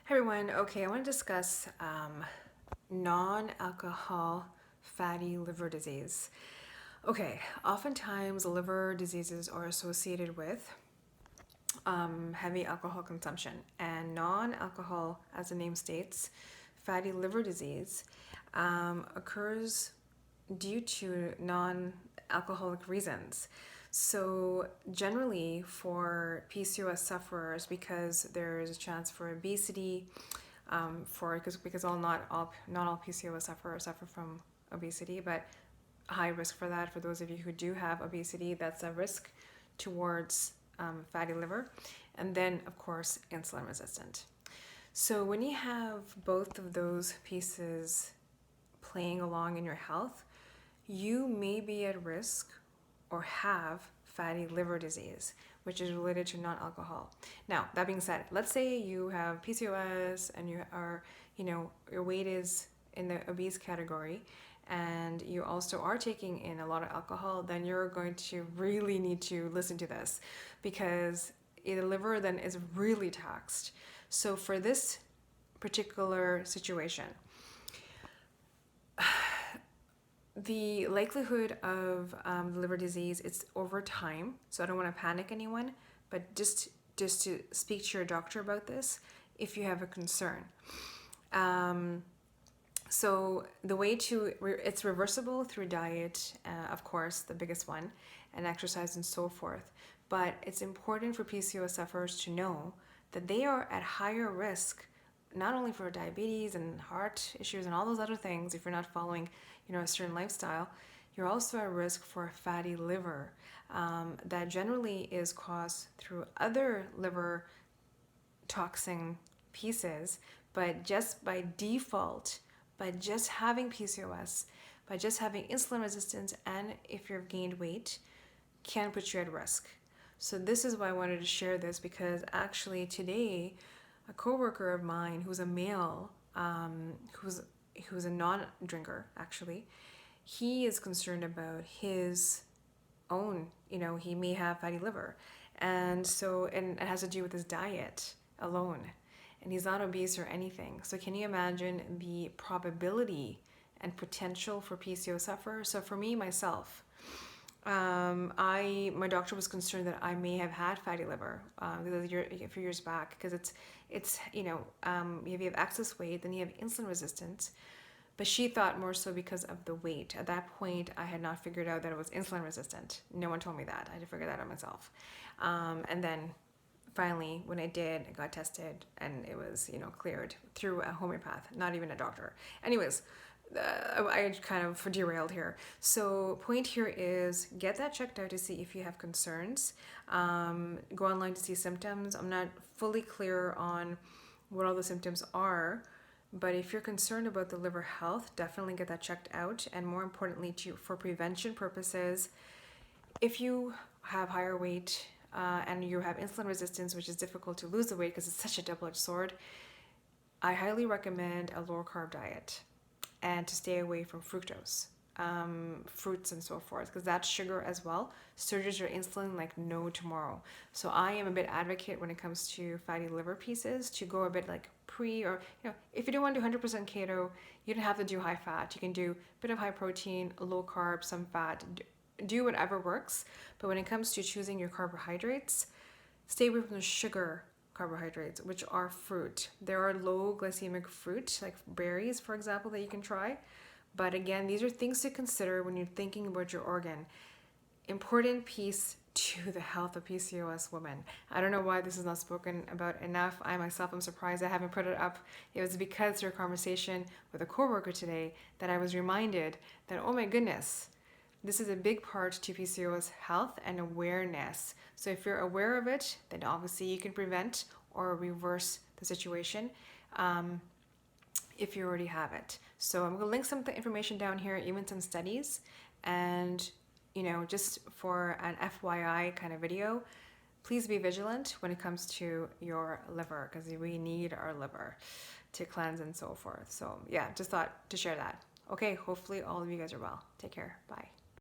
Hey everyone, okay, I want to discuss non-alcohol fatty liver disease. Okay, oftentimes liver diseases are associated with heavy alcohol consumption, and non-alcohol, as the name states, fatty liver disease occurs due to non-alcoholic reasons. So generally for PCOS sufferers, because there is a chance for obesity, because not all PCOS sufferers suffer from obesity, but high risk for that. For those of you who do have obesity, that's a risk towards fatty liver, and then of course insulin resistant. So when you have both of those pieces playing along in your health, you may be at risk or have fatty liver disease, which is related to non-alcohol. Now, that being said, let's say you have PCOS and you are, your weight is in the obese category and you also are taking in a lot of alcohol, then you're going to really need to listen to this because the liver then is really taxed. So for this particular situation, the likelihood of liver disease, it's over time. So I don't want to panic anyone, but just to speak to your doctor about this if you have a concern. So the way to, it's reversible through diet, of course, the biggest one, and exercise and so forth. But it's important for PCOS sufferers to know that they are at higher risk, not only for diabetes and heart issues and all those other things, if you're not following, a certain lifestyle, you're also at risk for a fatty liver that generally is caused through other liver toxin pieces, but just by default, by just having PCOS, by just having insulin resistance, and if you've gained weight, can put you at risk. So this is why I wanted to share this, because actually today, a coworker of mine who's a male, who's a non-drinker actually, he is concerned about his own, he may have fatty liver. And it has to do with his diet alone. And he's not obese or anything. So can you imagine the probability and potential for PCOS sufferers? So for me, myself, my doctor was concerned that I may have had fatty liver a few years back, because it's if you have excess weight, then you have insulin resistance. But she thought more so because of the weight. At that point, I had not figured out that it was insulin resistant. No one told me that. I had to figure that out myself. And then finally, when I did, I got tested and it was, cleared through a homeopath, not even a doctor. Anyways, I kind of derailed here. So point here is get that checked out to see if you have concerns. Go online to see symptoms. I'm not fully clear on what all the symptoms are, but if you're concerned about the liver health, definitely get that checked out. And more importantly, for prevention purposes, if you have higher weight and you have insulin resistance, which is difficult to lose the weight because it's such a double-edged sword, I highly recommend a lower carb diet and to stay away from fructose, fruits and so forth, because that's sugar as well. Surges your insulin like no tomorrow. So I am a bit advocate when it comes to fatty liver pieces to go a bit like if you don't want to do 100% keto, you don't have to do high fat. You can do a bit of high protein, low carb, some fat, do whatever works. But when it comes to choosing your carbohydrates, stay away from the sugar carbohydrates, which are fruit. There are low glycemic fruit, like berries, for example, that you can try. But again, these are things to consider when you're thinking about your organ. Important piece to the health of PCOS women. I don't know why this is not spoken about enough. I myself am surprised I haven't put it up. It was because through a conversation with a coworker today that I was reminded that, oh my goodness, this is a big part to PCOS health and awareness. So if you're aware of it, then obviously you can prevent or reverse the situation if you already have it. So I'm going to link some information down here, even some studies, and just for an FYI kind of video, please be vigilant when it comes to your liver, because we need our liver to cleanse and so forth. So yeah, just thought to share that. Okay, hopefully all of you guys are well. Take care. Bye.